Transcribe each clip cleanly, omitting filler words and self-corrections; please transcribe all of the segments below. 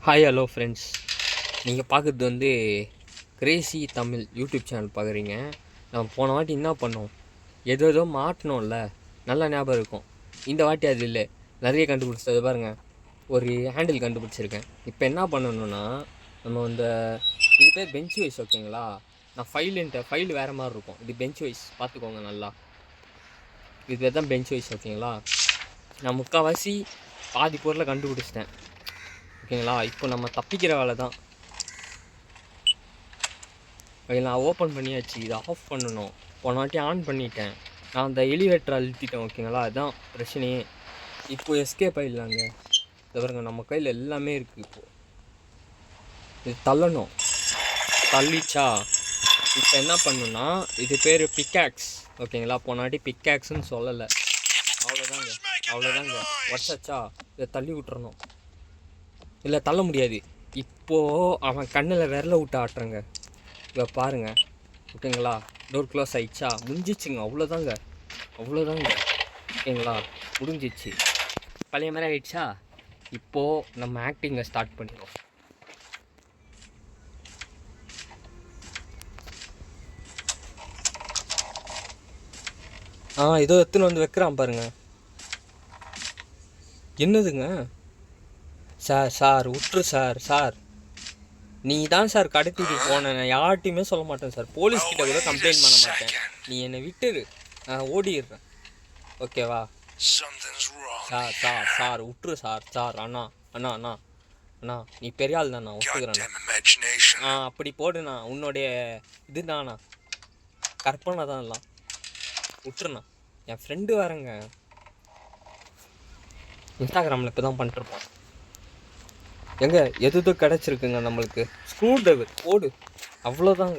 Hi hello friends, நீங்கள் பார்க்குறது வந்து கிரேசி தமிழ் யூடியூப் சேனல் பார்க்குறீங்க. நம்ம போன வாட்டி என்ன பண்ணோம், ஏதோ மாட்டினோம்ல, நல்லா ஞாபகம் இருக்கும். இந்த வாட்டி அது இல்லை, நிறைய கண்டுபிடிச்சது பாருங்கள். ஒரு ஹேண்டில் கண்டுபிடிச்சிருக்கேன். இப்போ என்ன பண்ணணுன்னா, நம்ம இந்த இது பேர் பெஞ்ச் வைஸ், ஓகேங்களா? நான் ஃபைல் வேறு மாதிரி இருக்கும். இது பெஞ்ச் வைஸ் பார்த்துக்கோங்க நல்லா. இது பேர் தான் பெஞ்ச் வைஸ், ஓகேங்களா? நான் முக்கால்வாசி பாதி பொருளை கண்டுபிடிச்சிட்டேன், ஓகேங்களா? இப்போ நம்ம தப்பிக்கிற வேலை தான். நான் ஓப்பன் பண்ணியாச்சு, இதை ஆஃப் பண்ணணும். போன வாட்டி ஆன் பண்ணிட்டேன், நான் அந்த எலிவேட்டரை அழுத்திட்டேன், ஓகேங்களா? அதுதான் பிரச்சனையே. இப்போ எஸ்கேப் ஆகிடலாங்க. பாருங்க, நம்ம கையில் எல்லாமே இருக்குது. இப்போது இது தள்ளணும், தள்ளிச்சா இப்போ என்ன பண்ணுன்னா, இது பேர் பிக்காக்ஸ், ஓகேங்களா? போன வாட்டி பிக்காக்ஸ்ன்னு சொல்லலை. அவ்வளோதாங்க வச்சாச்சா, இதை தள்ளி விட்டுறணும். இல்லை, தள்ள முடியாது. இப்போது அவன் கண்ணில் விரல விட்டு ஆட்டுறங்க. இப்போ பாருங்கள், ஓகேங்களா? டோர் க்ளோஸ் ஆகிடுச்சா, முடிஞ்சிச்சுங்க. அவ்வளோதாங்க, ஓகேங்களா? முடிஞ்சிச்சு, பழைய மாதிரி ஆகிடுச்சா. இப்போது நம்ம ஆக்டிங்கை ஸ்டார்ட் பண்ணிடுவோம். ஏதோ எடுத்துன்னு வந்து வைக்கிறான் பாருங்க. என்னதுங்க சார் விட்டுரு சார், நீ தான் சார் கடத்திட்டு போன. நான் யார்ட்டையுமே சொல்ல மாட்டேன் சார், போலீஸ்கிட்ட கூட கம்ப்ளைண்ட் பண்ண மாட்டேன். நீ என்னை விட்டுரு, நான் ஓடிடுறேன், ஓகேவா? சார் விட்டுரு சார். அண்ணா நீ பெரிய ஆள் தான், நான் ஒத்துக்கிறேன். அப்படி போடுண்ணா, உன்னுடைய இதுதாண்ணா, கற்பனை தான் எல்லாம். விட்டுருண்ணா, என் ஃப்ரெண்டு வரேங்க, இன்ஸ்டாகிராமில் இப்போ தான் பண்ணிட்டுருப்போம். எங்கே எது கிடச்சிருக்குங்க நம்மளுக்கு. ஸ்க்ரூ ட்ரைவர் போடு, அவ்வளோதான்,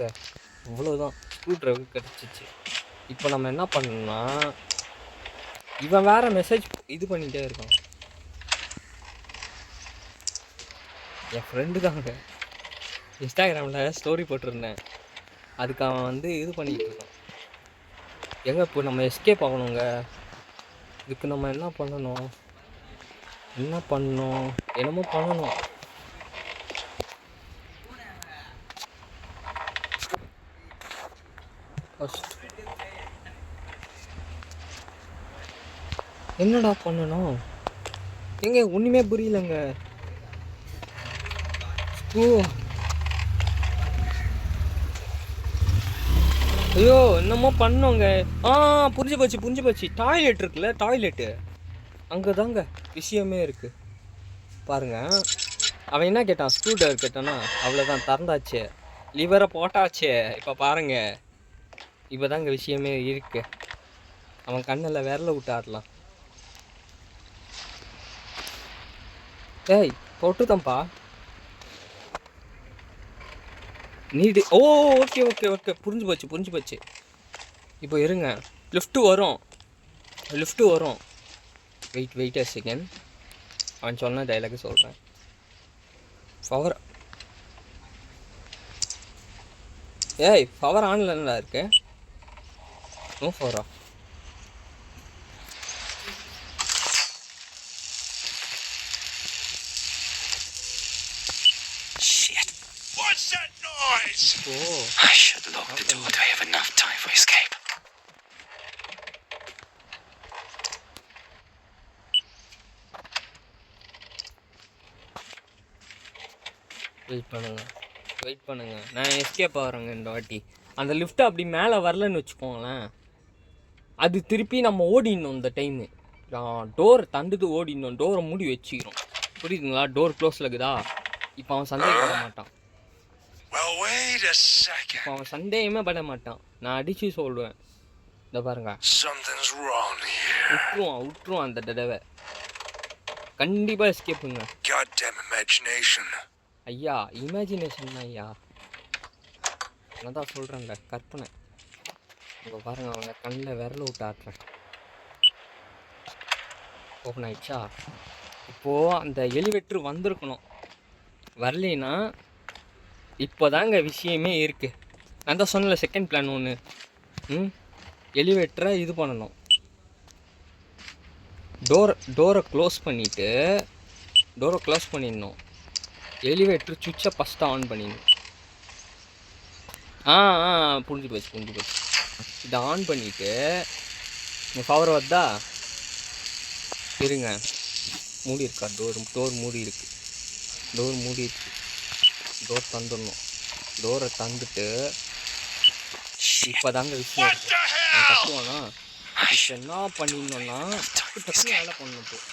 ஸ்க்ரூ ட்ரைவர் கிடச்சிச்சு. இப்போ நம்ம என்ன பண்ணணும்னா, இவன் வேறு மெசேஜ் இது பண்ணிகிட்டே இருக்கான். என் ஃப்ரெண்டு தாங்க, இன்ஸ்டாகிராமில் ஸ்டோரி போட்டிருந்தேன், அதுக்கு அவன் வந்து இது பண்ணிக்கிட்டு இருக்கான். இப்போ நம்ம எஸ்கேப் ஆகணுங்க. இதுக்கு நம்ம என்ன பண்ணணும், என்னமோ பண்ணணும். என்னடா பண்ணணும், எங்க ஒன்றுமே புரியலங்க. ஐயோ, என்னமோ பண்ணோங்க. புரிஞ்சு போச்சு. டாய்லெட் இருக்குல்ல, டாய்லெட்டு அங்கே தாங்க விஷயமே இருக்குது. பாருங்கள், அவன் என்ன கேட்டான், ஸ்க்ரூ ட்ரைவர் கேட்டானா, அவ்வளோதான், திறந்தாச்சு, லிவரை போட்டாச்சு. இப்போ பாருங்கள், இப்போ தாங்க விஷயமே இருக்கு. அவன் கண்ணில் விரல விட்டு ஆடலாம். ஏய், போட்டுதான்ப்பா நீடு. ஓகே, புரிஞ்சு போச்சு. இப்போ இருங்க, லிஃப்ட்டு வரும். வெயிட் செகண்ட், அவன் சொன்ன டைலாக் சொல்கிறேன். பவர் ஆன்ல என்னடா இருக்கு? No பவரா? Shit. What's that noise? I should lock the door. Do I have enough time for escape? Wait பண்ணுங்க, நான் எஸ்கேப் ஆகிறேங்க இந்த வாட்டி. அந்த லிஃப்ட் அப்படி மேலே வரலன்னு வச்சுக்கோங்களேன், அது திருப்பி நம்ம ஓடிடணும். இந்த டைமு டோர் தண்டுது ஓடிடணும், டோரை மூடி வச்சுக்கிறோம், புரியுதுங்களா? டோர் க்ளோஸில் இருக்குதா? இப்போ அவன் சந்தேகப்பட மாட்டான். இப்போ அவன் சந்தேகமே பட மாட்டான், நான் அடித்து சொல்லுவேன். இந்த பாருங்க, விட்டுருவான் அந்த தடவை. கண்டிப்பாக எஸ்கேப்புங்க. ஐயா, இமேஜினேஷன் தான் ஐயா, நான் தான் சொல்கிறேன்ல, கற்பனை. இப்போ பாருங்கள், அவங்க கண்ணில் விரல விட்டு ஆட்டுறேன். ஓப்பன் ஆகிடுச்சா? இப்போது அந்த எலிவேட்ரு வந்திருக்கணும், வரலைன்னா இப்போ தாங்க விஷயமே இருக்குது. நான் தான் சொன்னல, செகண்ட் பிளான் ஒன்று. எலிவேட்டரை இது பண்ணணும், டோரை க்ளோஸ் பண்ணிடணும். எலிவேட்டர் சுவிட்சை ஃபஸ்ட்டு ஆன் பண்ணிடணும். புரிஞ்சு போச்சு. இதை ஆன் பண்ணிவிட்டு பவர் வருதா, இருங்க, மூடி இருக்கா, டோர் மூடி இருக்கு, டோர் தந்துடணும். டோரை தந்துட்டு இப்போ தாங்க விஷயம் நான் கட்டுவானா, இப்போ என்ன பண்ணிடணும்னா டக்கு வேலை பண்ணணும்.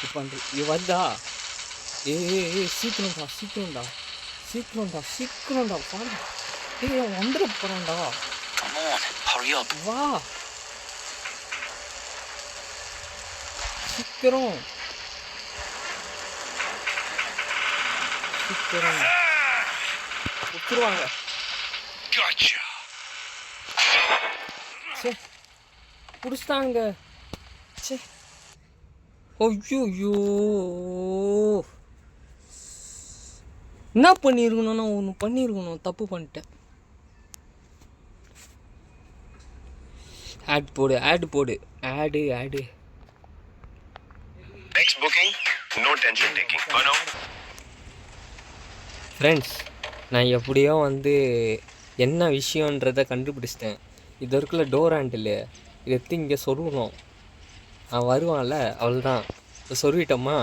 இப்போ இது வருதா, சீக்கிரம்டா பாரு, வந்துட போகிறான்டா, வா சீக்கிரம் விட்டுருவாங்க. சே பிடிச்சிட்டாங்க. சே ஐயோ என்ன பண்ணியிருக்கணும், நான் ஒன்று பண்ணியிருக்கணும், தப்பு பண்ணிட்டேன். ஆட் போடு ஆடு. Next booking, no tension taking. No. Friends, நான் எப்படியோ வந்து என்ன விஷயன்றதை கண்டுபிடிச்சிட்டேன். இது இருக்குல்ல டோர் ஹேண்டில், இதை எடுத்து இங்கே சொருகணும். அவன் வருவான்ல, அவ்வளோதான். இப்போ சொருவிட்டோமா,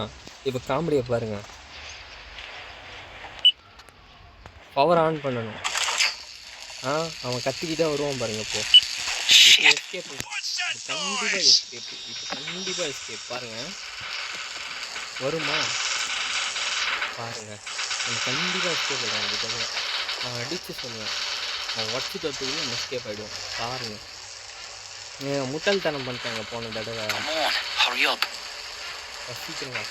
இப்போ காமெடியை பாருங்கள். பவர் ஆன் பண்ணணும். அவன் கத்திக்கிட்டே வருவான் பாருங்க. இப்போ எஸ்கேப், கண்டிப்பாக எஸ்கேப் பாருங்கள். வருமா பாருங்கள், அவன் கண்டிப்பாக எஸ்கேப் ஆகிடும். அதுக்காக நான் அடித்து சொல்லுவேன், அவன் உடச்சி தொட்டுக்குள்ளே நம்ம எஸ்கேப் ஆகிடுவோம். பாருங்கள், முட்டாள்தனம் பண்ணிட்டாங்க போன தடவை. சீக்கிரமா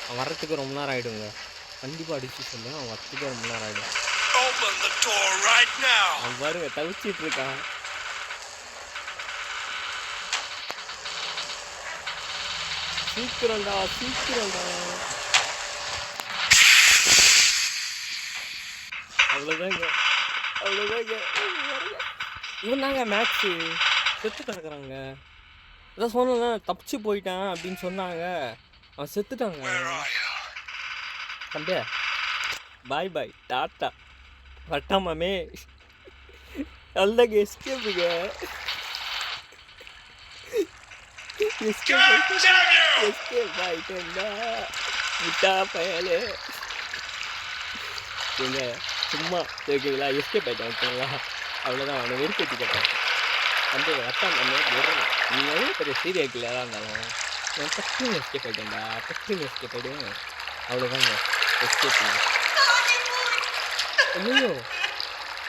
அவன் வர்றதுக்கு ரொம்ப நேரம் ஆகிடுங்க. கண்டிப்பாக அடித்து சொல்லுவேன், அவன் வர்றதுக்கு ரொம்ப நேரம் ஆகிடும். அவன் பாருங்க தவிச்சிட்டு இருக்கான். சீக்கிரம்டா அவ்வளோதாங்க. இவன் தாங்க மேக்ஸு செத்து கிடக்குறாங்க. அதான் சொன்னா தப்பிச்சு போயிட்டான் அப்படின்னு சொன்னாங்க. அவன் செத்துட்டாங்க. தம்பி பாய் டாட்டா வட்டாமாமே. நல்லங்க எஸ்கேப்புங்க. எஸ்கேப் ஆயிட்டேன்டா விட்டா பயலே. எங்க சும்மா ஓகேங்களா, எஸ்கேப் ஆகிட்டேன் ஓகேங்களா, அவ்வளோதான். அவனை வெறுப்பேற்றி கேட்டேன் வந்து வட்டம் நம்ம விடுறேன். நீ எவ்வளோ பெரிய சீரியல் கிளியராக இருந்தாலும் நான் டக்குன்னு எஸ்கேப் ஆகிட்டேன்டா, அவ்வளோதாங்க எஸ்கேப். ஐயோ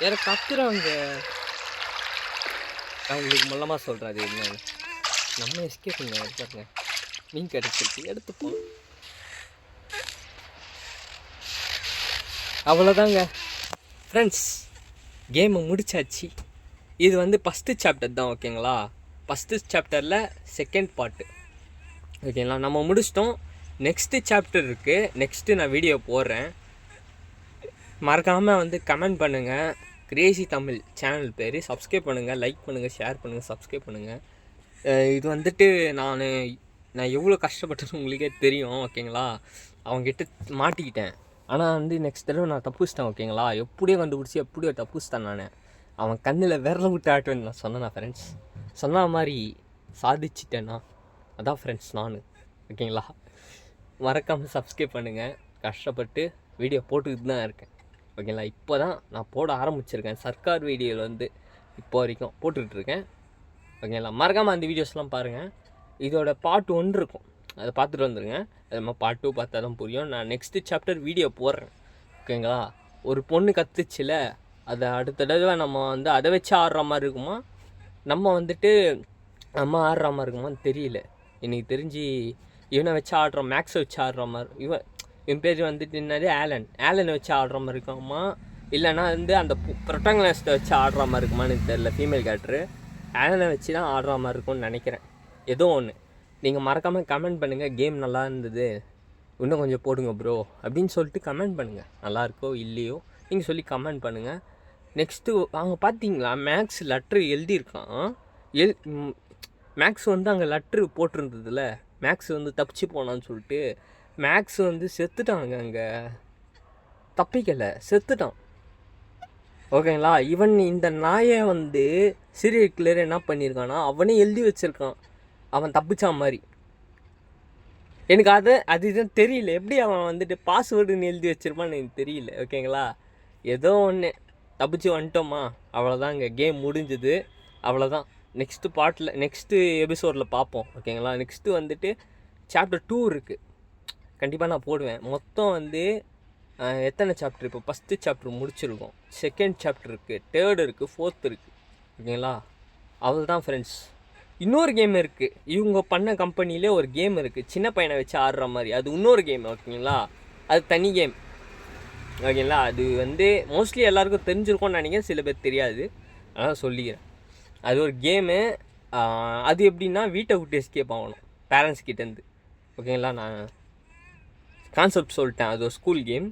யாரை கத்துறாங்க. நான் உங்களுக்கு மூலமாக சொல்கிறாரு என்னன்னு. நம்ம எஸ்கேப்புங்க பாருங்க, மீன் கிடச்சிருக்கு எடுத்துப்போம். அவ்வளோதாங்க ஃப்ரெண்ட்ஸ், கேமை முடிச்சாச்சு. இது வந்து ஃபஸ்ட்டு சாப்டர் தான் ஓகேங்களா. ஃபஸ்ட்டு சாப்டரில் செகண்ட் பார்ட்டு ஓகேங்களா, நம்ம முடிச்சிட்டோம். நெக்ஸ்ட்டு சாப்டர் இருக்குது, நெக்ஸ்ட்டு நான் வீடியோ போடுறேன். மறக்காமல் வந்து கமெண்ட் பண்ணுங்கள். கிரேசி தமிழ் சேனல் பேர். சப்ஸ்கிரைப் பண்ணுங்கள், லைக் பண்ணுங்கள், ஷேர் பண்ணுங்கள், சப்ஸ்கிரைப் பண்ணுங்கள். இது வந்துட்டு நான் எவ்வளோ கஷ்டப்பட்டது உங்களுக்கே தெரியும் ஓகேங்களா. அவங்ககிட்ட மாட்டிக்கிட்டேன், ஆனால் வந்து நெக்ஸ்ட் தடவை நான் தப்புச்சிட்டேன் ஓகேங்களா. எப்படியோ கண்டுபிடிச்சி எப்படியோ தப்புச்சிட்டேன் நான். அவன் கண்ணில் விரல விட்டு ஆட்டுவேன் நான் சொன்னேன் ஃப்ரெண்ட்ஸ். சொன்ன மாதிரி சாதிச்சிட்டேன்னா அதான் ஃப்ரெண்ட்ஸ் நான் ஓகேங்களா. மறக்காமல் சப்ஸ்கிரைப் பண்ணுங்கள். கஷ்டப்பட்டு வீடியோ போட்டுக்கிட்டு தான் இருக்கேன் ஓகேங்களா. இப்போ தான் நான் போட ஆரம்பிச்சிருக்கேன். சர்க்கார் வீடியோவில் வந்து இப்போ வரைக்கும் போட்டுக்கிட்டுருக்கேன் ஓகேங்களா. மறக்காமல் அந்த வீடியோஸ்லாம் பாருங்கள். இதோட பார்ட் 1 இருக்கும், அதை பார்த்துட்டு வந்துடுங்க. அது மாதிரி பார்ட் 2 பார்த்தா தான் புரியும். நான் நெக்ஸ்ட்டு சாப்டர் வீடியோ போடுறேன் ஓகேங்களா. ஒரு பொண்ணு கற்றுச்சில, அதை அடுத்த தடவை நம்ம வந்து அதை வச்சு ஆடுற மாதிரி இருக்குமா, நம்ம வந்துட்டு நம்ம ஆடுற மாதிரி இருக்குமான்னு தெரியல. எனக்கு தெரிஞ்சு இவனை வச்சு ஆடுற, மேக்ஸை வச்சு ஆடுற மாதிரி, இவன் பேர் வந்துட்டு என்னது ஆலனை வச்சு ஆடுற மாதிரி இருக்குமா, இல்லைனா வந்து அந்த ப்ரொட்டாங்கனிஸ்ட்டை வச்சு ஆடுற மாதிரி இருக்குமான்னு தெரியல. ஃபீமேல் கேரக்டரு ஆலனை வச்சு தான் ஆடுற மாதிரி இருக்கும்னு நினைக்கிறேன். ஏதோ ஒன்று நீங்கள் மறக்காமல் கமெண்ட் பண்ணுங்கள். கேம் நல்லா இருந்தது, இன்னும் கொஞ்சம் போடுங்க ப்ரோ அப்படின்னு சொல்லிட்டு கமெண்ட் பண்ணுங்கள். நல்லாயிருக்கோ இல்லையோ நீங்கள் சொல்லி கமெண்ட் பண்ணுங்கள். நெக்ஸ்ட்டு அவங்க பார்த்தீங்களா, மேக்ஸ் லெட்ரு எழுதியிருக்கான். மேக்ஸ் வந்து அங்கே லெட்ரு போட்டிருந்ததில்ல, மேக்ஸ் வந்து தப்பிச்சு போனான்னு சொல்லிட்டு மேக்ஸ் வந்து செத்துட்டாங்க அங்கே, தப்பிக்கலை, செத்துட்டான். ஓகேங்களா? இவன் இந்த நாயை வந்து சீரியல் கில்லர் என்ன பண்ணியிருக்கான்னா அவனே எழுதி வச்சுருக்கான் அவன் தப்பிச்சான் மாதிரி. எனக்கு அதுதான் தெரியல, எப்படி அவன் வந்துட்டு பாஸ்வேர்டுன்னு எழுதி வச்சிருப்பான்னு எனக்கு தெரியல. ஓகேங்களா? ஏதோ ஒன்று தப்பிச்சு வந்துட்டோமா, அவ்வளோதாங்க, கேம் முடிஞ்சுது, அவ்வளோதான். நெக்ஸ்ட்டு எபிசோடில் பார்ப்போம். ஓகேங்களா? நெக்ஸ்ட்டு வந்துட்டு சாப்டர் 2 இருக்குது, கண்டிப்பாக நான் போடுவேன். மொத்தம் வந்து எத்தனை சாப்டர், இப்போ ஃபஸ்ட்டு சாப்டர் முடிச்சிருக்கோம், செகண்ட் சாப்டர் இருக்குது, தேர்டு இருக்குது, ஃபோர்த் இருக்குது. ஓகேங்களா? அவ்வளோதான் ஃப்ரெண்ட்ஸ். இன்னொரு கேம் இருக்குது, இவங்க பண்ண கம்பெனிலே ஒரு கேம் இருக்குது, சின்ன பையனை வச்சு ஆடுற மாதிரி, அது இன்னொரு கேம். ஓகேங்களா? அது தனி கேம். ஓகேங்களா? அது வந்து மோஸ்ட்லி எல்லாேருக்கும் தெரிஞ்சிருக்கும்னு நினைக்கிறேன், சில பேர் தெரியாது, அதனால் சொல்லிக்கிறேன். அது ஒரு கேமு. அது எப்படின்னா வீட்டை விட்டு எஸ்கேப் ஆகணும் பேரண்ட்ஸ் கிட்டேருந்து. ஓகேங்களா? நான் கான்செப்ட் சொல்லிட்டேன். அது ஒரு ஸ்கூல் கேம்.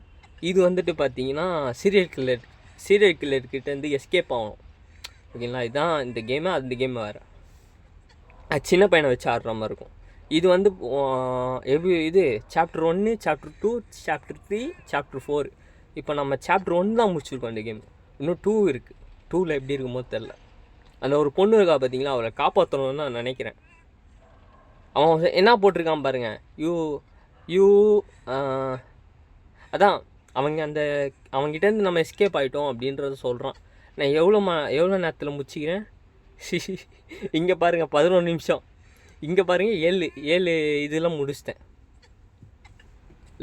இது வந்துட்டு பார்த்தீங்கன்னா சீரியல் கில்லர்கிட்டேருந்து எஸ்கேப் ஆகணும். ஓகேங்களா? இதுதான் இந்த கேமு. அந்த கேம் வேறு, அது சின்ன பையனை வச்சு ஆடுற மாதிரி இருக்கும். இது வந்து இது சாப்டர் 1, சாப்டர் 2, சாப்டர் 3, சாப்டர் 4. இப்போ நம்ம சாப்டர் 1 தான் முடிச்சிருக்கோம் இந்த கேம். இன்னும் 2 இருக்குது. 2ல் எப்படி இருக்குமோ தெரில. அந்த ஒரு பொண்ணு இருக்கா பார்த்தீங்களா, அவளை காப்பாற்றணும்னு நான் நினைக்கிறேன். அவன் என்ன போட்டிருக்கான் பாருங்கள், யூ அதான் அவங்ககிட்டேருந்து நம்ம எஸ்கேப் ஆகிட்டோம் அப்படின்றத சொல்கிறான். நான் எவ்வளோ நேரத்தில் முடிச்சிக்கிறேன், இங்கே பாருங்கள் 11 நிமிஷம், இங்கே பாருங்கள் 7 இதெல்லாம் முடிச்சிட்டேன்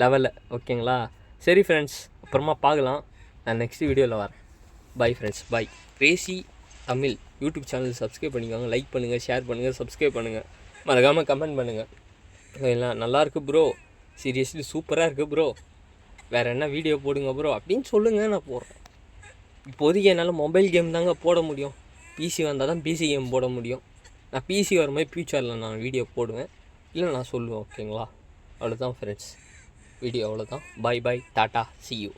லெவலில். ஓகேங்களா? சரி ஃப்ரெண்ட்ஸ், அப்புறமா பார்க்கலாம். நான் நெக்ஸ்ட் வீடியோவில் வரேன். Bye friends, bye. Crazy Tamil YouTube channel subscribe பண்ணிக்கோங்க, லைக் பண்ணுங்கள், ஷேர் பண்ணுங்கள், சப்ஸ்கிரைப் பண்ணுங்கள், மறக்காமல் கமெண்ட் பண்ணுங்கள். ஓகேங்களா? நல்லாயிருக்கு ப்ரோ, சீரியஸ்லி சூப்பராக இருக்குது ப்ரோ, வேறு என்ன வீடியோ போடுங்க ப்ரோ அப்படின்னு சொல்லுங்கள், நான் போடுறேன். இப்போதைக்கு என்னால் மொபைல் கேம் தாங்க போட முடியும், பிசி வந்தால் தான் பிசி கேம் போட முடியும். நான் பிசி வர மாதிரி ஃப்யூச்சரில் நான் வீடியோ போடுவேன், இல்லை நான் சொல்லுவேன். ஓகேங்களா? அவ்வளோதான் ஃப்ரெண்ட்ஸ், வீடியோ அவ்வளோதான். Bye bye, tata, see you.